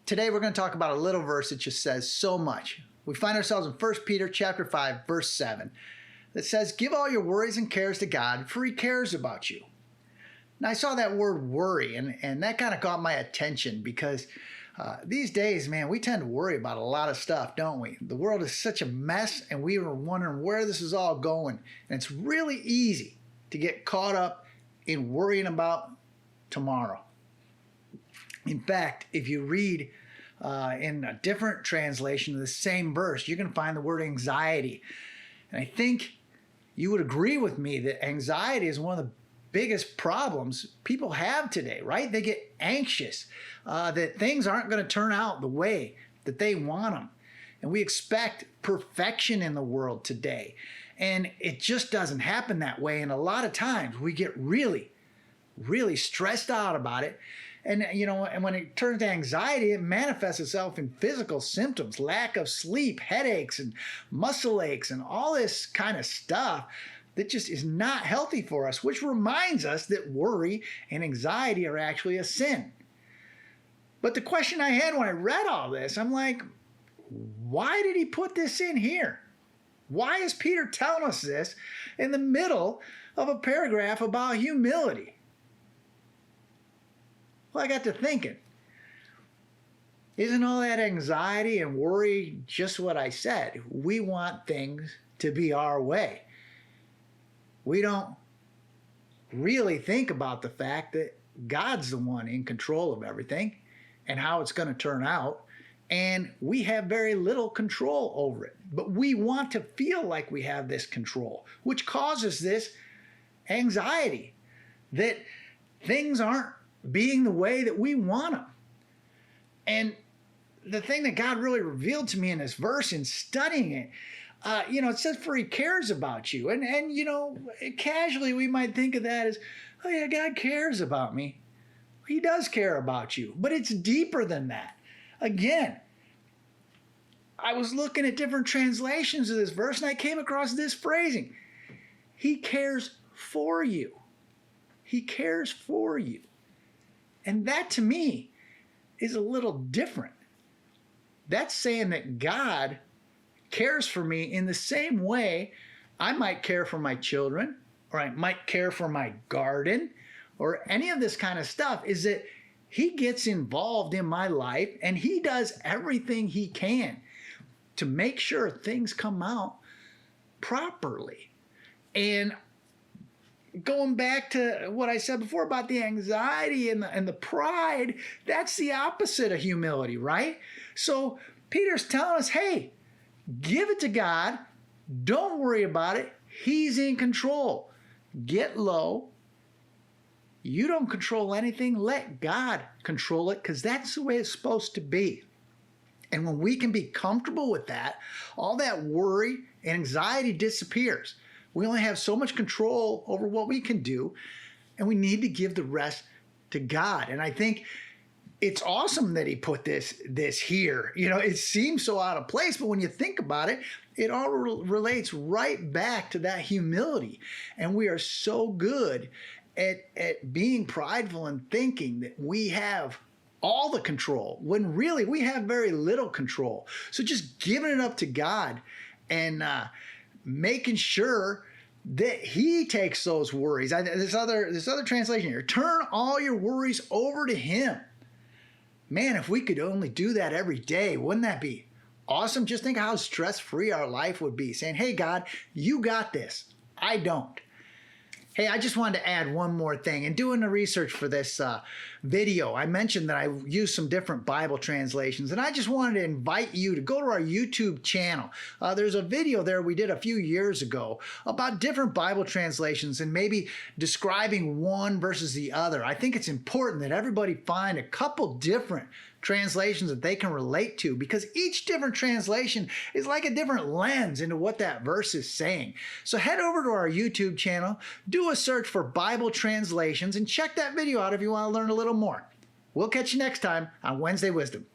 Today we're going to talk about a little verse that just says so much. We find ourselves in 1 Peter chapter 5, verse 7, that says, "Give all your worries and cares to God, for He cares about you." Now, I saw that word worry, and that kind of caught my attention because these days, man, we tend to worry about a lot of stuff, don't we? The world is such a mess, and we are wondering where this is all going. And it's really easy to get caught up in worrying about tomorrow. In fact, if you read in a different translation of the same verse, you're going to find the word anxiety. And I think you would agree with me that anxiety is one of the biggest problems people have today, right? They get anxious that things aren't going to turn out the way that they want them. And we expect perfection in the world today. And it just doesn't happen that way. And a lot of times we get really, really stressed out about it. And, and when it turns to anxiety, it manifests itself in physical symptoms, lack of sleep, headaches, and muscle aches, and all this kind of stuff that just is not healthy for us, which reminds us that worry and anxiety are actually a sin. But the question I had when I read all this, I'm like, why did he put this in here? Why is Peter telling us this in the middle of a paragraph about humility? Well, I got to thinking, isn't all that anxiety and worry just what I said? We want things to be our way. We don't really think about the fact that God's the one in control of everything and how it's going to turn out, and we have very little control over it. But we want to feel like we have this control, which causes this anxiety that things aren't being the way that we want them. And the thing that God really revealed to me in this verse in studying it, it says, "For He cares about you." And casually we might think of that as, oh yeah, God cares about me. He does care about you, but it's deeper than that. Again, I was looking at different translations of this verse and I came across this phrasing. He cares for you. He cares for you. And that to me is a little different. That's saying that God cares for me in the same way I might care for my children, or I might care for my garden, or any of this kind of stuff, is that He gets involved in my life and He does everything He can to make sure things come out properly. And going back to what I said before about the anxiety and the pride, that's the opposite of humility, right? So Peter's telling us, hey, give it to God. Don't worry about it. He's in control. Get low. You don't control anything. Let God control it, because that's the way it's supposed to be. And when we can be comfortable with that, all that worry and anxiety disappears. We only have so much control over what we can do, and we need to give the rest to God. And I think it's awesome that he put this here. It seems so out of place, but when you think about it, it all relates right back to that humility. And we are so good at being prideful and thinking that we have all the control, when really we have very little control. So just giving it up to God and making sure that He takes those worries. This other translation here, turn all your worries over to Him. Man, if we could only do that every day, wouldn't that be awesome? Just think how stress-free our life would be, saying, hey, God, you got this. I don't. Hey, I just wanted to add one more thing. In doing the research for this video, I mentioned that I used some different Bible translations, and I just wanted to invite you to go to our YouTube channel. There's a video there we did a few years ago about different Bible translations and maybe describing one versus the other. I think it's important that everybody find a couple different translations that they can relate to, because each different translation is like a different lens into what that verse is saying. So head over to our YouTube channel, do a search for Bible translations, and check that video out if you want to learn a little more. We'll catch you next time on Wednesday Wisdom.